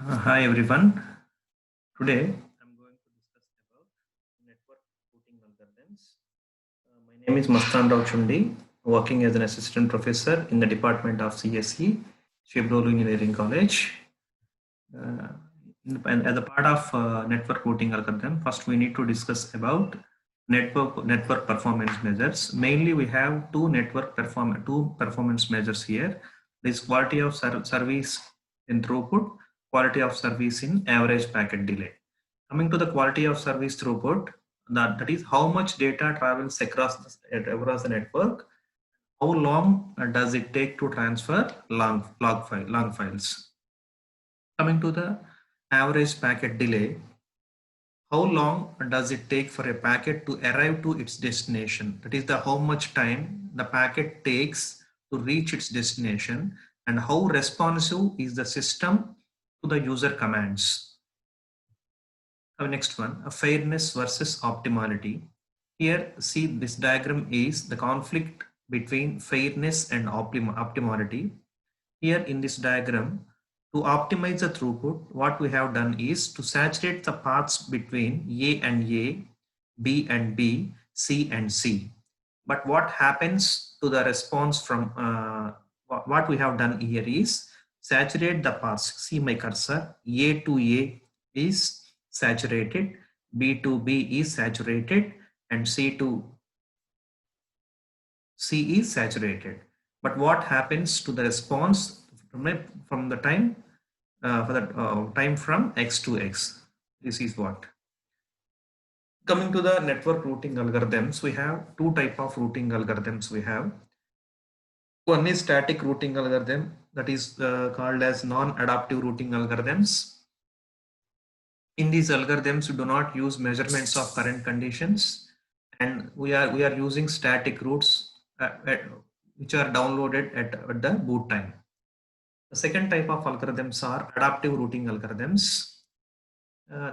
Hi everyone. Today I'm going to discuss about network routing algorithms. My name is Mastan Rao Chundi, working as an assistant professor in the Department of CSE, Shibrolu Engineering College. Uh, and as a part of network routing algorithm, first we need to discuss about network performance measures. Mainly, we have two performance measures here. This quality of service in throughput, quality of service in average packet delay. Coming to the quality of service throughput, that is how much data travels across the network. How long does it take to transfer long files? Coming to the average packet delay, how long does it take for a packet to arrive to its destination? That is the how much time the packet takes to reach its destination and how responsive is the system to the user commands. Our next one, a fairness versus optimality. Here, see this diagram is the conflict between fairness and optimality. Here in this diagram, to optimize the throughput, what we have done is to saturate the paths between A and A, B and B, C and C. But what happens to the response from what we have done here is saturate the paths. See my cursor, A to A is saturated, B to B is saturated, and C to C is saturated. But what happens to the response from the time for the time from X to X? This is what. Coming to the network routing algorithms, we have two type of routing algorithms we have. One is static routing algorithm, that is called as non-adaptive routing algorithms. In these algorithms, we do not use measurements of current conditions, and we are using static routes which are downloaded at the boot time. The second type of algorithms are adaptive routing algorithms.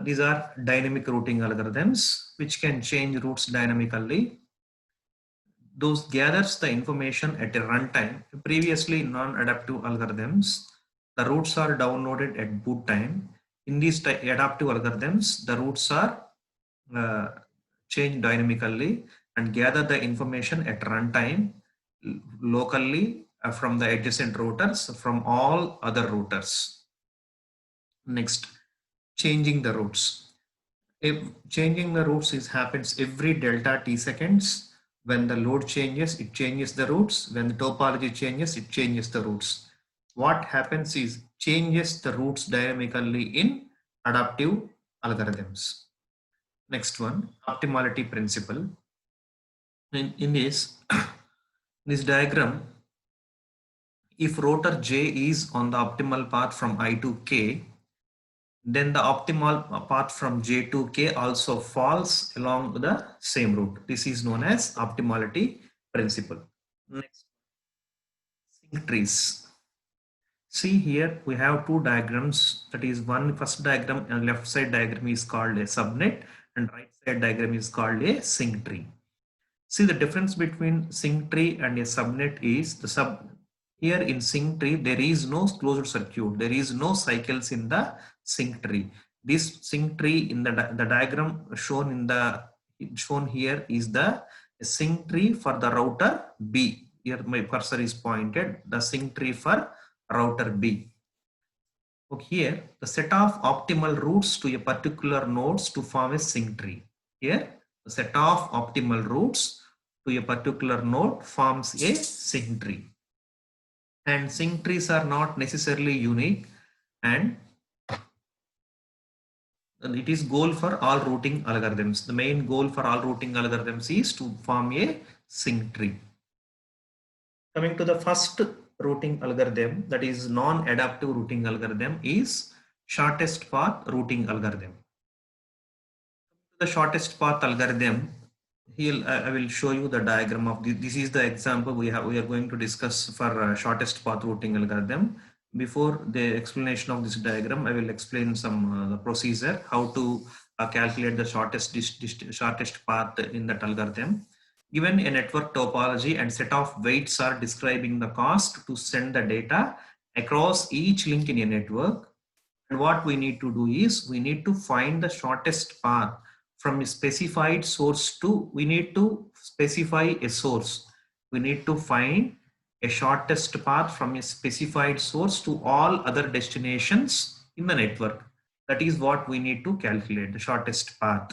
These are dynamic routing algorithms which can change routes dynamically. Those gathers the information at a runtime. Previously, non-adaptive algorithms, the routes are downloaded at boot time. In these adaptive algorithms, the routes are changed dynamically and gather the information at runtime locally from the adjacent routers from all other routers. Next, changing the routes. If changing the routes happens every delta t seconds. When the load changes, it changes the routes. When the topology changes, it changes the routes. What happens is changes the routes dynamically in adaptive algorithms. Next one, optimality principle. In this, this diagram, if router J is on the optimal path from I to K, then the optimal path from J to K also falls along the same route. This is known as optimality principle. Next, sync trees. See here we have two diagrams. That is one first diagram and left side diagram is called a subnet and right side diagram is called a sync tree. See the difference between sync tree and a subnet is here in sync tree there is no closed circuit, there is no cycles in the sync tree. This sync tree in the diagram shown here is the sync tree for the router B. Here my cursor is pointed, the sync tree for router B. Okay, here the set of optimal routes to a particular nodes to form a sync tree. Here the set of optimal routes to a particular node forms a sync tree. And sync trees are not necessarily unique, and it is goal for all routing algorithms. The main goal for all routing algorithms is to form a sync tree. Coming to the first routing algorithm, that is non-adaptive routing algorithm, is shortest path routing algorithm. The shortest path algorithm, here I will show you the diagram of this is the example we are going to discuss for shortest path routing algorithm. Before the explanation of this diagram, I will explain some the procedure how to calculate the shortest path in that algorithm. Given a network topology and set of weights are describing the cost to send the data across each link in a network, And what we need to do is we need to find the shortest path from a specified source to, we need to specify a source. We need to find a shortest path from a specified source to all other destinations in the network. That is what we need to calculate, the shortest path.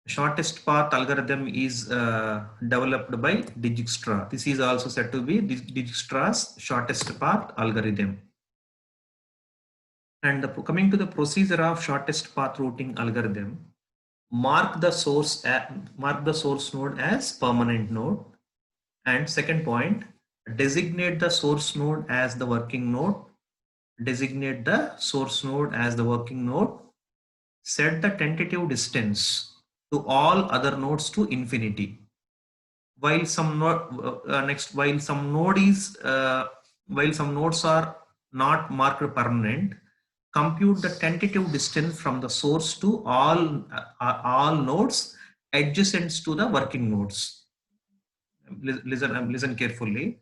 The shortest path algorithm is developed by Dijkstra. This is also said to be Dijkstra's shortest path algorithm. And coming to the procedure of shortest path routing algorithm, mark the source node as permanent node. And second point, designate the source node as the working node. Designate the source node as the working node. Set the tentative distance to all other nodes to infinity. While some node while some nodes are not marked permanent, compute the tentative distance from the source to all nodes adjacent to the working nodes. Listen carefully.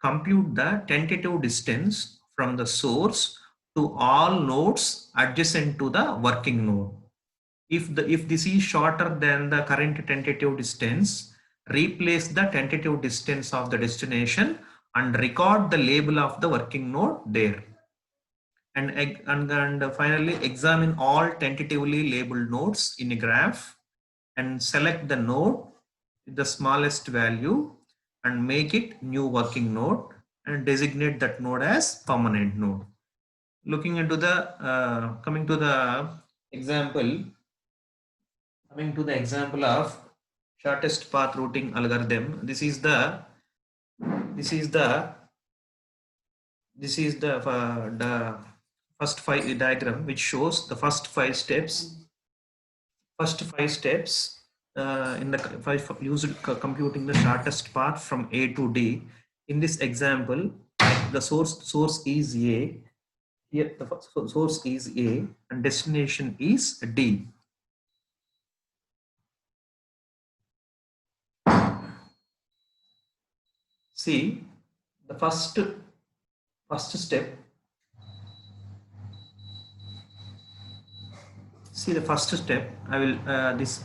Compute the tentative distance from the source to all nodes adjacent to the working node. If this is shorter than the current tentative distance, replace the tentative distance of the destination and record the label of the working node there. And finally, examine all tentatively labeled nodes in a graph and select the node with the smallest value and make it new working node and designate that node as permanent node. Looking into the coming to the example of shortest path routing algorithm. This is the first five diagram, which shows the first five steps in the used computing the shortest path from A to D. In this example, the source is A. Here the source is A and destination is D. See the first step. See the first step. I will this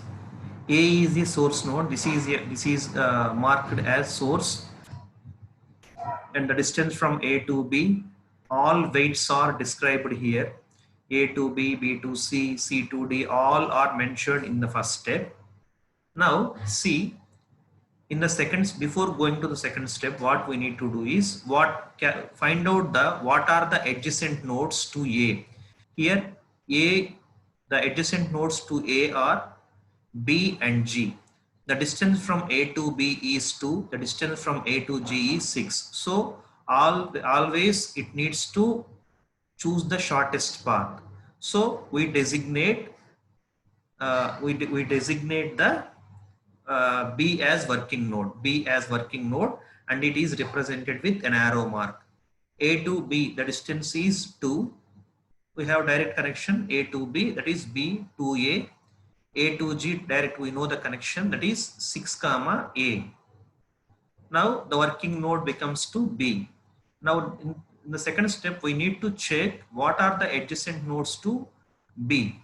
A is the source node. This is marked as source, and the distance from A to B. All weights are described here. A to B, B to C, C to D. All are mentioned in the first step. Now see, in the seconds, before going to the second step, what we need to do is find out what are the adjacent nodes to A. Here the adjacent nodes to A are B and G. The distance from A to B is 2. The distance from A to G is 6. So always it needs to choose the shortest path. So we designate the B as working node, and it is represented with an arrow mark. A to B, the distance is 2. We have direct connection A to B, that is B to A. A to G, direct, we know the connection, that is 6 comma A. Now the working node becomes to B. Now in the second step, we need to check what are the adjacent nodes to B.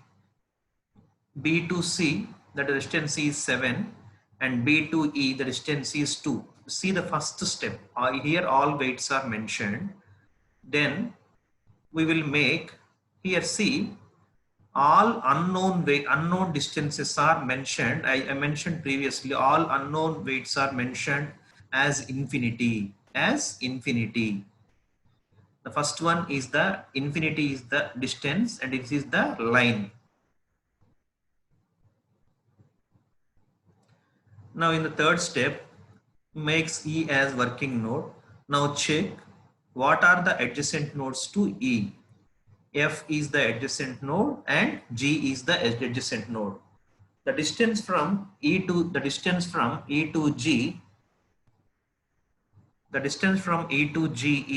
B to C, the distance is 7, and B to E, the distance is 2. See the first step. Here all weights are mentioned. Then we will make, here see, all unknown distances are mentioned. I mentioned previously, all unknown weights are mentioned as infinity. The first one is the infinity is the distance, and it is the line. Now in the third step, makes E as working node. Now check what are the adjacent nodes to E. F is the adjacent node and G is the adjacent node. The distance from E to G,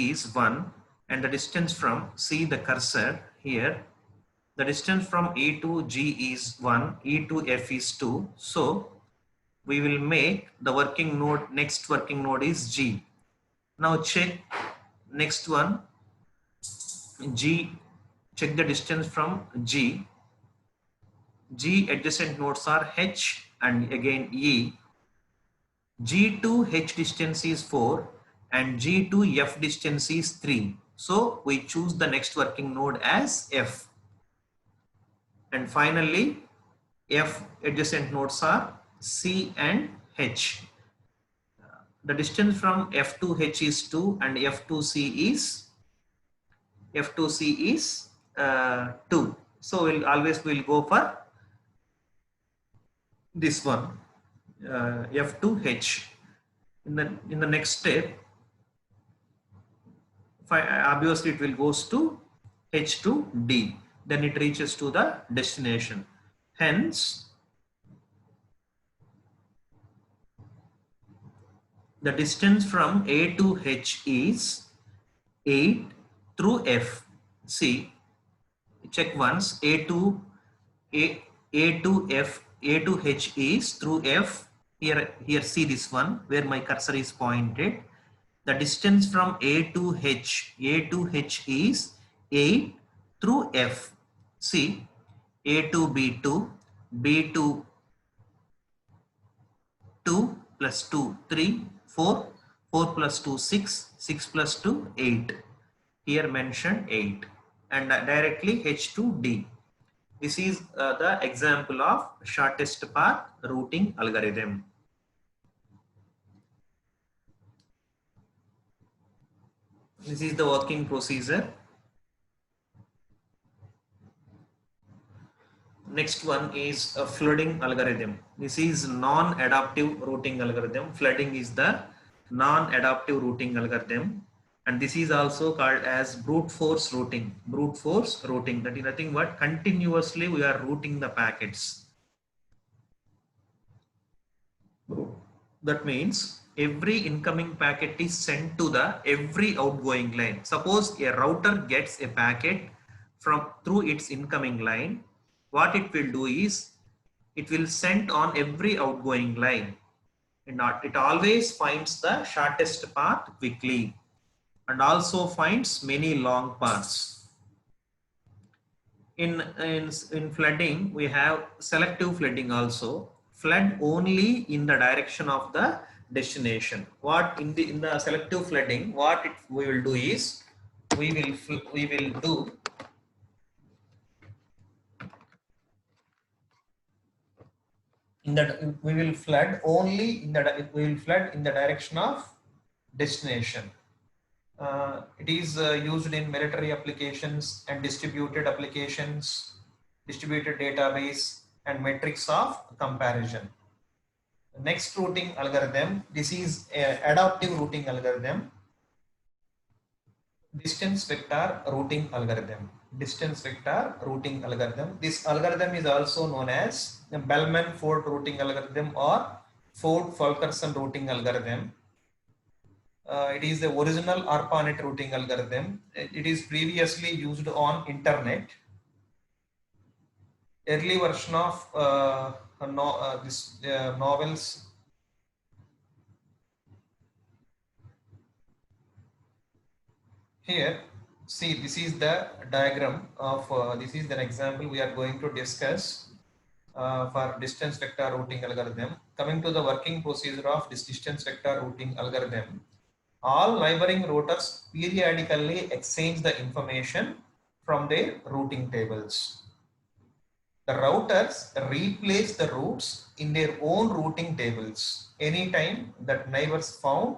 is 1, and the distance from, see the cursor here, the distance from E to G is 1, E to F is 2. So we will make the next working node is G. Now check next one, G check the distance from G. G adjacent nodes are H and again E. G to H distance is 4 and G to F distance is 3. So we choose the next working node as F. And finally, F adjacent nodes are C and H. The distance from F to H is 2 and F to C is 2. So we'll go for this one, F to H. In the next step, obviously it will goes to H to D. Then it reaches to the destination. Hence, the distance from A to H is 8 through F. See, check once. A to F, A to H is through F. Here see this one where my cursor is pointed. The distance from A to H is 8 through F. See, A to B to B to 2 plus 2 3 4 4 plus 2 6 6 plus 2 8. Here mentioned 8 and directly H to D. This is the example of shortest path routing algorithm. This is the working procedure. Next one is a flooding algorithm. This is non-adaptive routing algorithm. Flooding is the non-adaptive routing algorithm. And this is also called as brute force routing. Brute force routing, that is nothing but continuously we are routing the packets. That means every incoming packet is sent to the every outgoing line. Suppose a router gets a packet from through its incoming line. What it will do is it will send on every outgoing line. And it always finds the shortest path quickly and also finds many long paths. In flooding, we have selective flooding also. Flood only in the direction of the destination. What in the selective flooding, what we will do is we will do in that we will flood only in the direction of destination. It is used in military applications and distributed applications, distributed database and metrics of comparison. Next routing algorithm, this is adaptive routing algorithm. Distance vector routing algorithm. Distance vector routing algorithm. This algorithm is also known as the Bellman-Ford routing algorithm or Ford-Fulkerson routing algorithm. It is the original ARPANET routing algorithm. It is previously used on internet. Early version of novels. Here, see, this is the diagram of this is an example we are going to discuss for distance vector routing algorithm. Coming to the working procedure of this distance vector routing algorithm, all neighboring routers periodically exchange the information from their routing tables. The routers replace the routes in their own routing tables anytime that neighbors found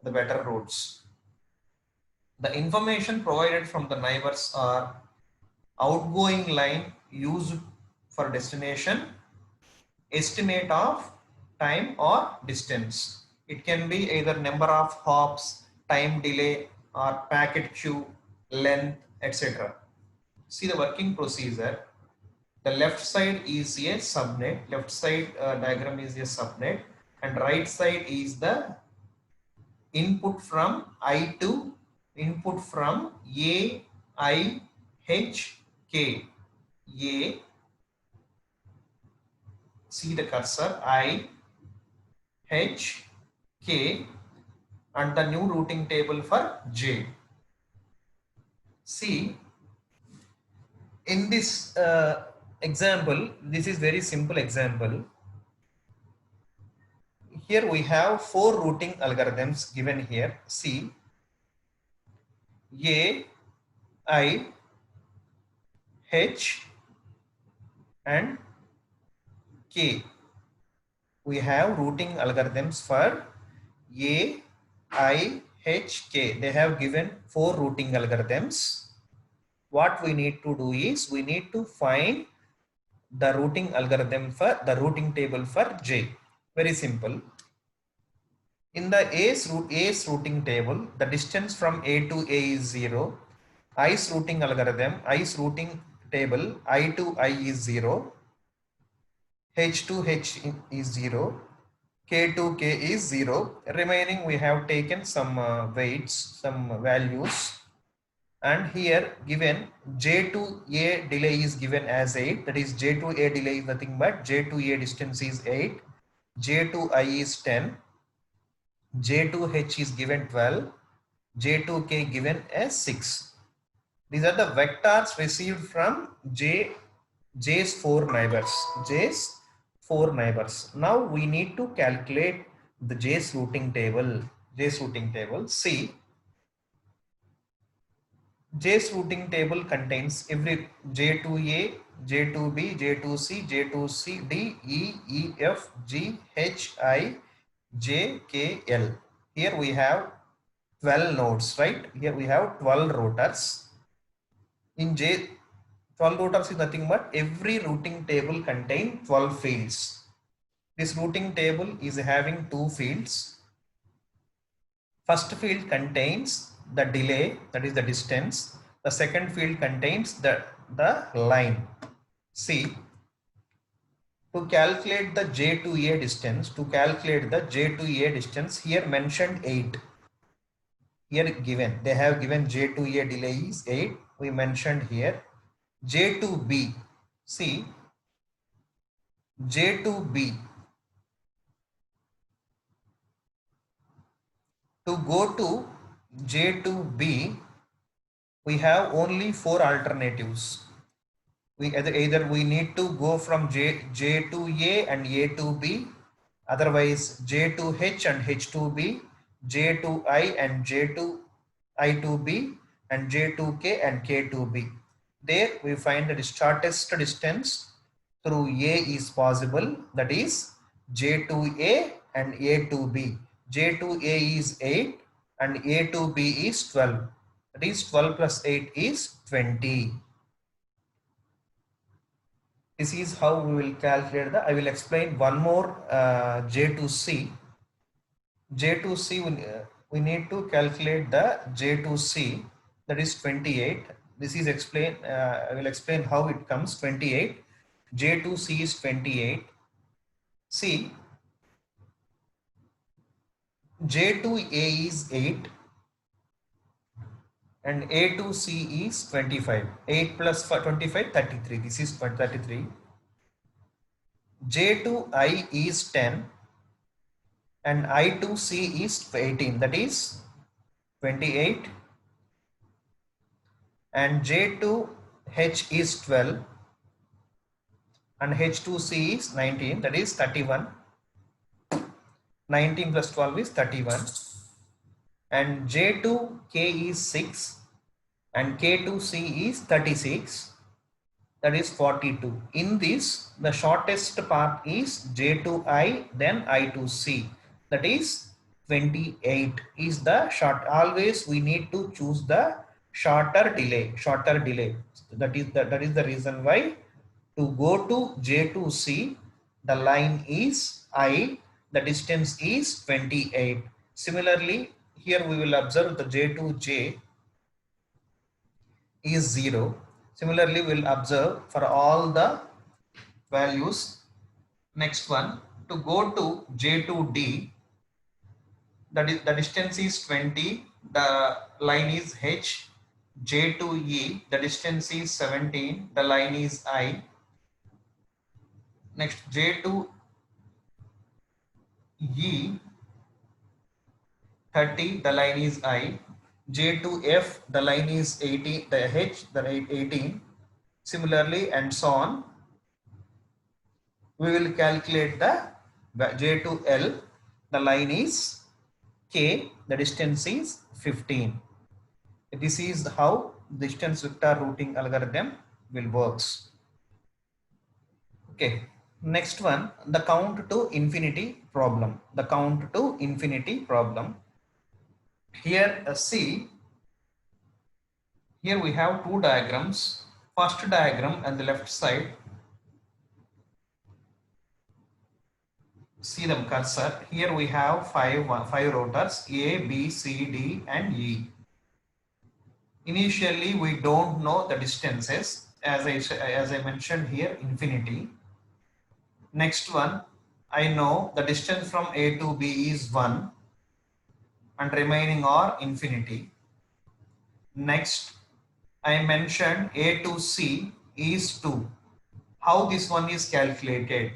the better routes. The information provided from the neighbors are outgoing line used for destination, estimate of time or distance. It can be either number of hops, time delay or packet queue, length, etc. See the working procedure. The left side is a subnet, left side diagram is a subnet and right side is the input from I to input from A, I, H, K. A, see the cursor, I, H, K and the new routing table for J. See, in this example, this is very simple example. Here we have 4 routing algorithms given here. See, A, I, H and K. We have routing algorithms for A, I, H, K. They have given 4 routing algorithms. What we need to do is we need to find the routing algorithm for the routing table for J. Very simple. In the A's routing table, the distance from A to A is 0. I's routing algorithm, I's routing table, I to I is 0. H to H is 0. K to K is 0. Remaining we have taken some weights, some values. And here given J to A delay is given as 8. That is J to A delay is nothing but J to A distance is 8. J to I is 10. J to H is given 12. J to K given as 6. These are the vectors received from J's 4 neighbors. J's 4 neighbors. Now we need to calculate the J's routing table. J's routing table. See, J's routing table contains every J2A, J2B, J2C, J2C, D, E, F, G, H, I, J, K, L. Here we have 12 nodes, right? Here we have 12 routers. In J, 12 routers is nothing but every routing table contains 12 fields. This routing table is having 2 fields. First field contains the delay, that is the distance. The second field contains the line. See, to calculate the J to A distance, here mentioned 8. Here given, they have given J to A delay is 8. We mentioned here J to B. See, J to B. To go to J to B, we have only 4 alternatives. Either we need to go from J to A and A to B, otherwise J to H and H to B, J to I and J to I to B, and J to K and K to B. There we find the shortest distance through A is possible, that is J to A and A to B. J to A is 8 and A to B is 12. That is 12 plus 8 is 20. This is how we will calculate the, I will explain one more J to C. J to C, we need to calculate the J to C, that is 28. This is explain, I will explain how it comes. 28. J to C is 28. See, J to A is 8 and A to C is 25. 8 plus 25, 33. This is 33. J to I is 10 and I to C is 18, that is 28, and J to H is 12 and H to C is 19, that is 31. 19 plus 12 is 31, and J to K is 6 and K to C is 36, that is 42. In this, the shortest path is J to I, then I to C, that is 28 is the short. Always we need to choose the shorter delay. That is the reason why to go to J to C, the line is I, the distance is 28. Similarly, here we will observe the J to J is 0. Similarly, we will observe for all the values. Next one, to go to J to D, that is the distance is 20, the line is H. J to E, the distance is 17, the line is I. Next, J to E, 30, the line is I. J to F, the line is 18, the H, the 18. Similarly, and so on. We will calculate the J to L. The line is K, the distance is 15. This is how distance vector routing algorithm will works. Okay, next one, the count to infinity problem. The count to infinity problem. Here, see, here we have two diagrams. First diagram on the left side, see the cursor. Here we have five rotors A, B, C, D, and E. Initially, we don't know the distances, as I mentioned here, infinity. Next one, I know the distance from A to B is 1 and remaining are infinity. Next, I mentioned A to C is 2. How this one is calculated?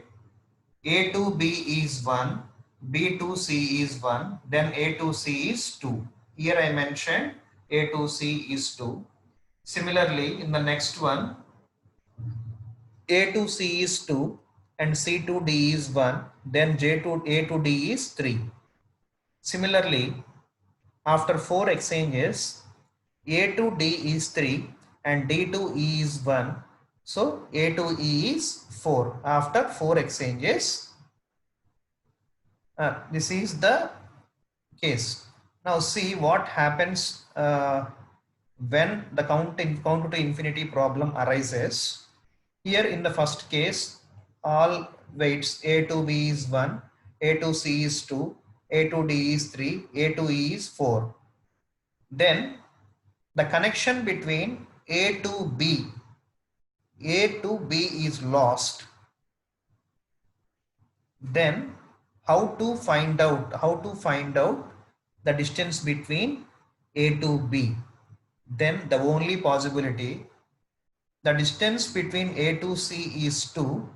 A to B is 1, B to C is 1, then A to C is 2. Here I mentioned A to C is 2. Similarly, in the next one, A to C is 2 and C to D is 1, then J to A to D is 3. Similarly, after 4 exchanges, A to D is 3 and D to E is 1. So A to E is 4 after 4 exchanges. This is the case. Now see what happens when the count to infinity problem arises. Here in the first case, all weights A to B is 1, A to C is 2, A to D is 3, A to E is 4. Then the connection between A to B is lost. Then how to find out the distance between A to B? Then the only possibility, the distance between A to C is 2,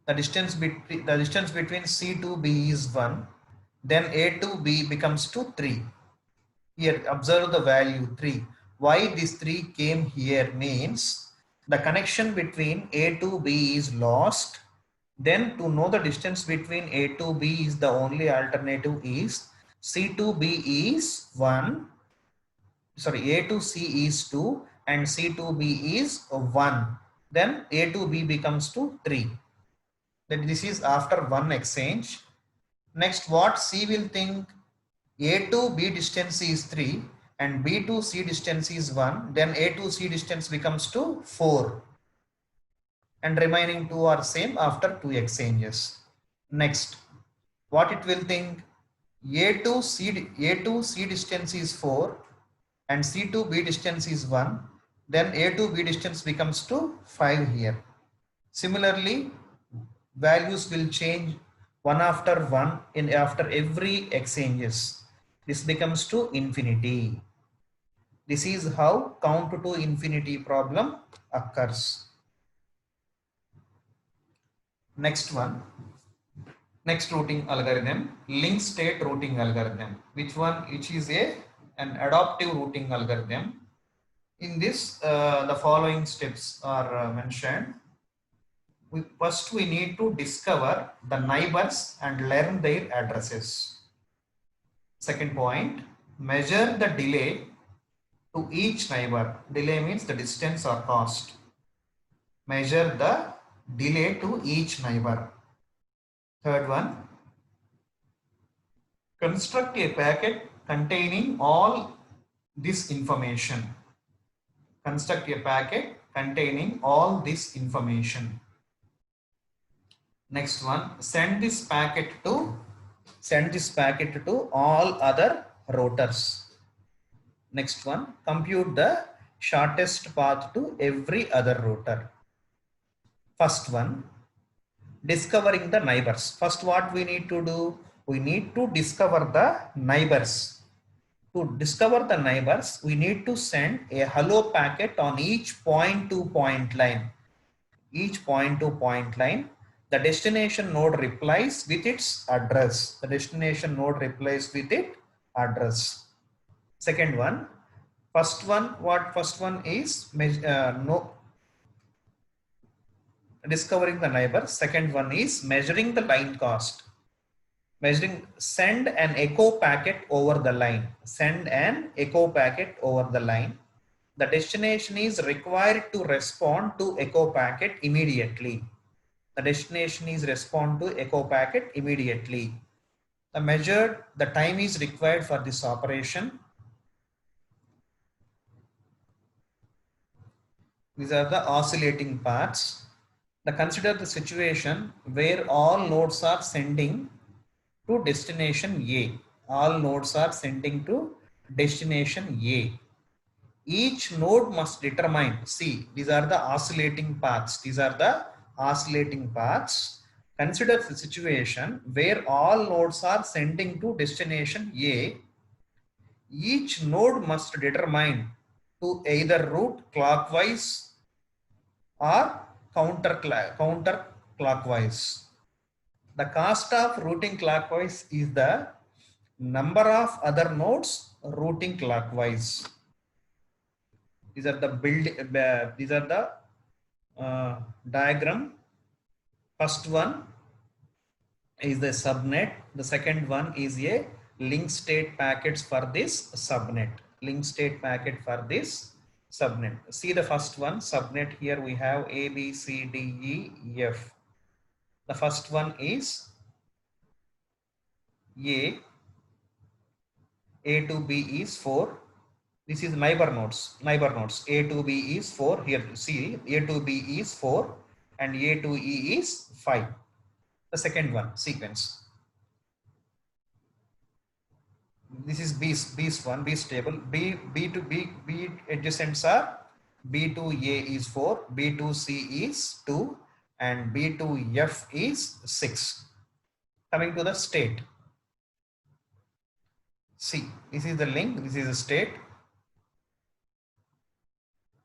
the distance between C to B is 1, then A to B becomes to 3. Here observe the value 3. Why this 3 came here means the connection between A to B is lost. Then to know the distance between A to B is the only alternative is C to B is 1. Sorry, A to C is 2 and C to B is 1. Then A to B becomes to 3. Then this is after one exchange. Next, what C will think? A to B distance is 3 and B to C distance is 1. Then A to C distance becomes to 4. And remaining 2 are same after 2 exchanges. Next, what it will think? A to C distance is 4 and C to B distance is 1. Then A to B distance becomes to 5 here. Similarly, values will change one after one after every exchanges. This becomes to infinity. This is how count to infinity problem occurs. Next one, next routing algorithm, link state routing algorithm. Which is an adaptive routing algorithm. In this, the following steps are mentioned. First, we need to discover the neighbors and learn their addresses. Second point, measure the delay to each neighbor. Delay means the distance or cost. Measure the delay to each neighbor. Third one, construct a packet containing all this information. Construct a packet containing all this information. Next one, send this packet to all other routers. Next one, compute the shortest path to every other router. First one, discovering the neighbors. First, what we need to do? We need to discover the neighbors. To discover the neighbors, we need to send a hello packet on each point to point line. Each point to point line, the destination node replies with its address. The destination node replies with its address. Second one, first one is discovering the neighbor. Second one is measuring the line cost. Send an echo packet over the line. Send an echo packet over the line. The destination is required to respond to echo packet immediately. The destination is respond to echo packet immediately. The time is required for this operation. These are the oscillating parts. Consider the situation where all nodes are sending to destination A. All nodes are sending to destination A. Each node must determine, see, these are the oscillating paths. These are the oscillating paths. Consider the situation where all nodes are sending to destination A. Each node must determine to either route clockwise or counterclockwise. The cost of routing clockwise is the number of other nodes routing clockwise. These are the diagram. First one is the subnet. The second one is a link state packets for this subnet. Link state packet for this subnet. See the first one, subnet. Here we have A, B, C, D, E, F. The first one is A to B is 4. This is neighbor nodes. A to B is 4. Here see, A to B is 4 and A to E is 5. The second one, sequence. This is B stable. B to B adjacents are B to A is 4, B to C is 2 and B to F is 6. Coming to the state. C, this is the link, this is the state.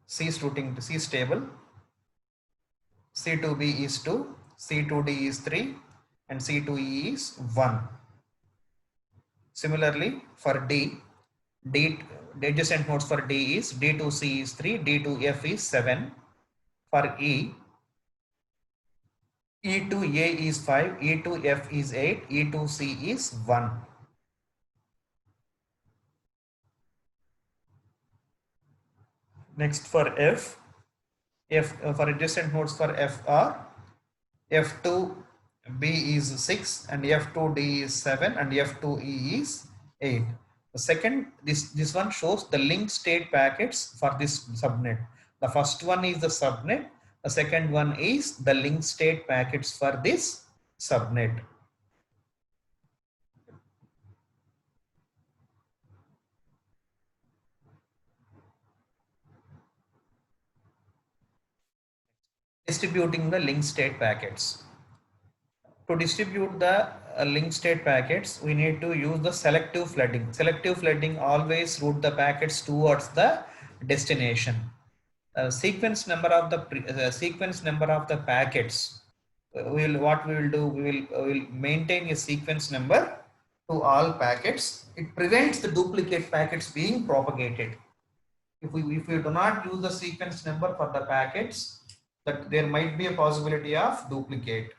C is routing to C stable. C to B is 2, C to D is 3 and C to E is 1. Similarly for D, the adjacent nodes for D is D to C is 3, D to F is 7. For E to A is 5, E to F is 8, E to C is 1. Next for F for adjacent nodes for F are F to B is 6 and F to D is 7 and F to E is 8. The second, this one shows the link state packets for this subnet. The first one is the subnet. The second one is the link state packets for this subnet. Distributing the link state packets. To distribute the link state packets, we need to use the selective flooding. Selective flooding always route the packets towards the destination. Sequence number of the packets. We will maintain a sequence number to all packets. It prevents the duplicate packets being propagated. If we do not use the sequence number for the packets, that there might be a possibility of duplicate.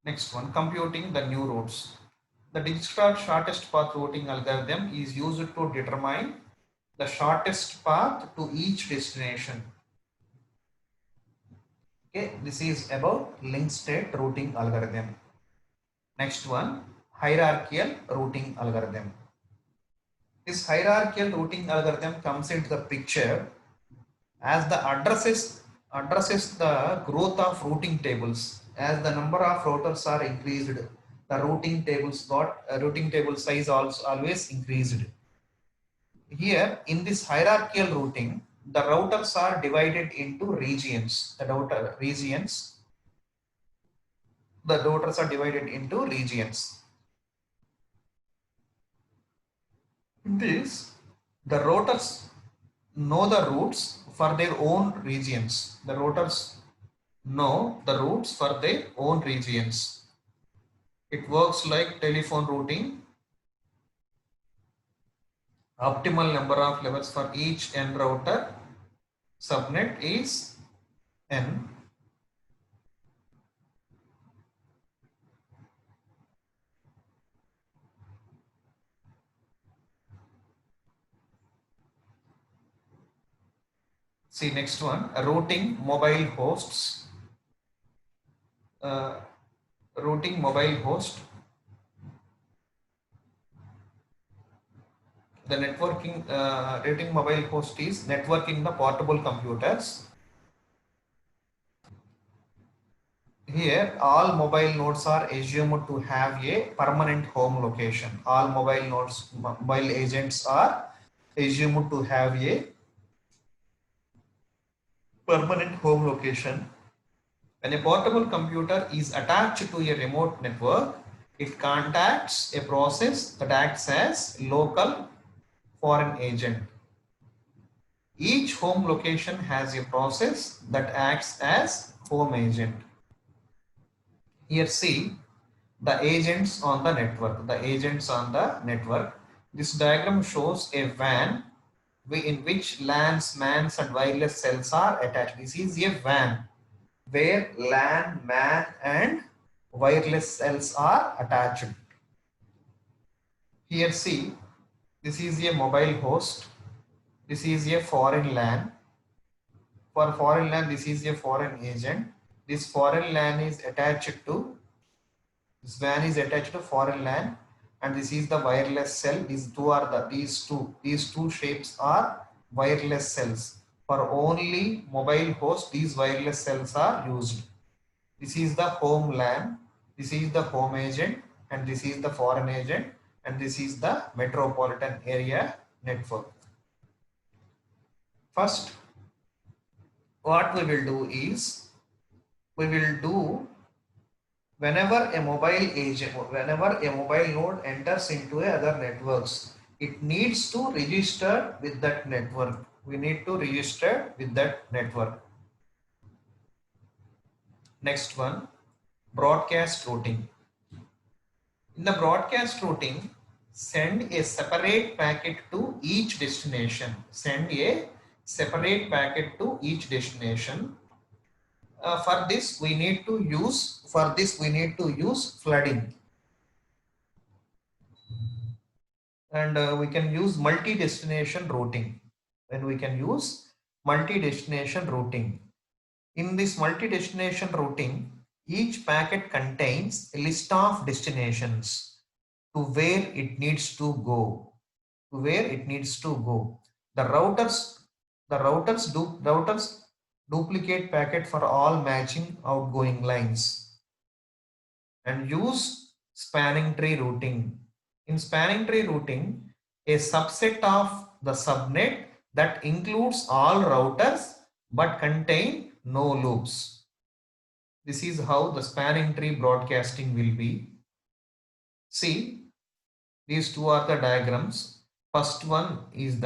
Next one, computing the new routes. The Dijkstra's shortest path routing algorithm is used to determine the shortest path to each destination. Okay, this is about link state routing algorithm. Next one, hierarchical routing algorithm. This hierarchical routing algorithm comes into the picture as the addresses the growth of routing tables. As the number of routers are increased, the routing table size also always increased. Here in this hierarchical routing, the routers are divided into regions. The routers are divided into regions. In this, the routers know the routes for their own regions. The routers know the routes for their own regions. It works like telephone routing. Optimal number of levels for each N router subnet is N. See next one, routing mobile hosts. Uh, routing mobile host. The networking routing mobile host is networking the portable computers. Here, all mobile nodes are assumed to have a permanent home location. All mobile nodes, mobile agents are assumed to have a permanent home location. When a portable computer is attached to a remote network, it contacts a process that acts as local foreign agent. Each home location has a process that acts as home agent. Here see the agents on the network. The agents on the network. This diagram shows a WAN in which LANs, MANs and wireless cells are attached. This is a WAN where LAN, MAN and wireless cells are attached. Here see, this is a mobile host. This is a foreign LAN. For foreign LAN, this is a foreign agent. This foreign LAN is attached to, this WAN is attached to foreign LAN, and this is the wireless cell. These two shapes are wireless cells. For only mobile host, these wireless cells are used. This is the home LAN, this is the home agent, and this is the foreign agent, and this is the metropolitan area network. First, what we will do is, we will do whenever a mobile node enters into other networks, it needs to register with that network. We need to register with that network. Next one, broadcast routing. In the broadcast routing, send a separate packet to each destination. Send a separate packet to each destination. For this we need to use flooding, and we can use multi-destination routing. When we can use multi-destination routing. In this multi-destination routing, each packet contains a list of destinations to where it needs to go. The routers duplicate packet for all matching outgoing lines and use spanning tree routing. In spanning tree routing, a subset of the subnet that includes all routers but contain no loops. This is how the spanning tree broadcasting will be. See, these two are the diagrams. First one is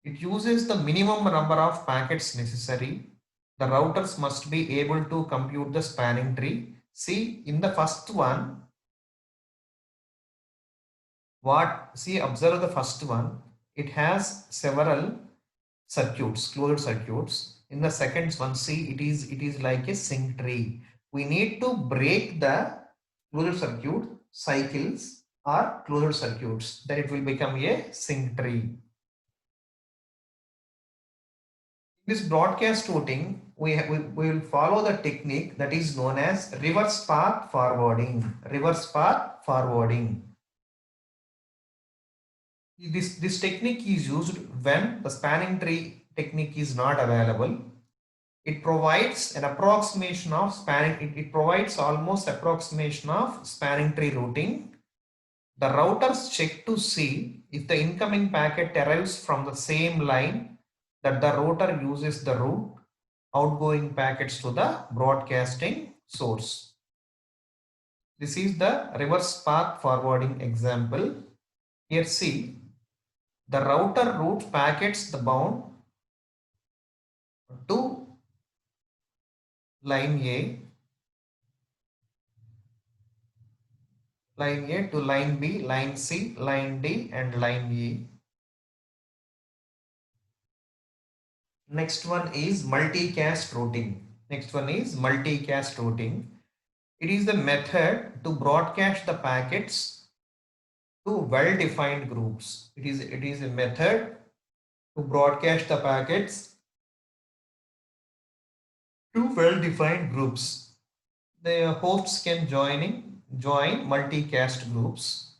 it uses the minimum number of packets necessary. The routers must be able to compute the spanning tree. See, in the first one, observe the first one. It has several circuits, closed circuits. In the second one, see, it is like a sync tree. We need to break the closed circuit cycles or closed circuits, then it will become a sync tree. This broadcast routing, we will follow the technique that is known as reverse path forwarding. This technique is used when the spanning tree technique is not available. It provides an approximation of spanning. It provides almost approximation of spanning tree routing. The routers check to see if the incoming packet arrives from the same line that the router uses the route outgoing packets to the broadcasting source. This is the reverse path forwarding example. Here see, the router routes packets the bound to line A to line B, line C, line D and line E. Next one is multicast routing. Next one is multicast routing. It is the method to broadcast the packets to well-defined groups. It is a method to broadcast the packets to well-defined groups. The hosts can join multicast groups.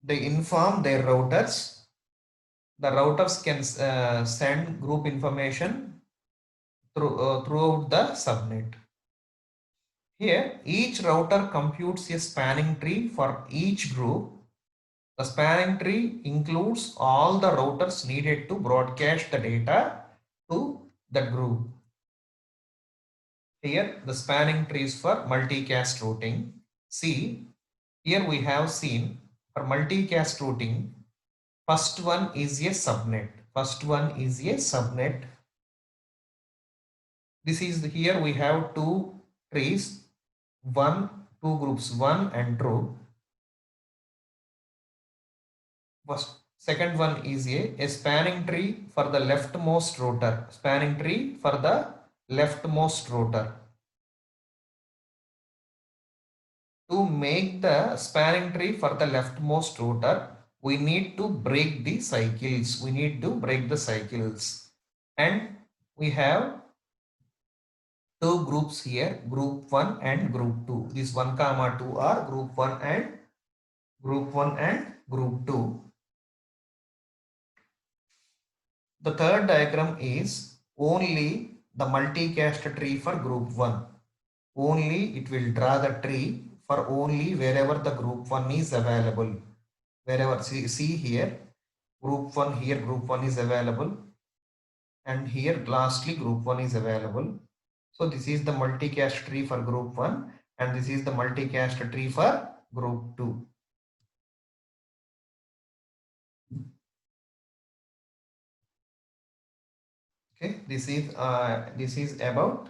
They inform their routers. The routers can send group information throughout the subnet. Here, each router computes a spanning tree for each group. The spanning tree includes all the routers needed to broadcast the data to the group. Here, the spanning trees for multicast routing. See, here we have seen for multicast routing, first one is a subnet. First one is a subnet. This is here we have two trees, two groups, 1 and 2. First, second one is a spanning tree for the leftmost router. Spanning tree for the leftmost router. To make the spanning tree for the leftmost router, we need to break the cycles. We need to break the cycles. And we have two groups here, group 1 and group 2. This 1, 2 are group 1 and group 2. The third diagram is only the multicast tree for group 1. Only it will draw the tree for only wherever the group 1 is available. Wherever, see here, group 1 here, group 1 is available. And here lastly group 1 is available. So this is the multicast tree for group 1 and this is the multicast tree for group 2. Okay, this is about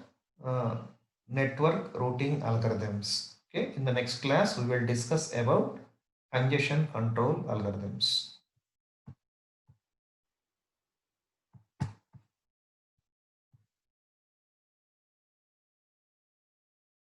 network routing algorithms. Okay, in the next class we will discuss about congestion control algorithms.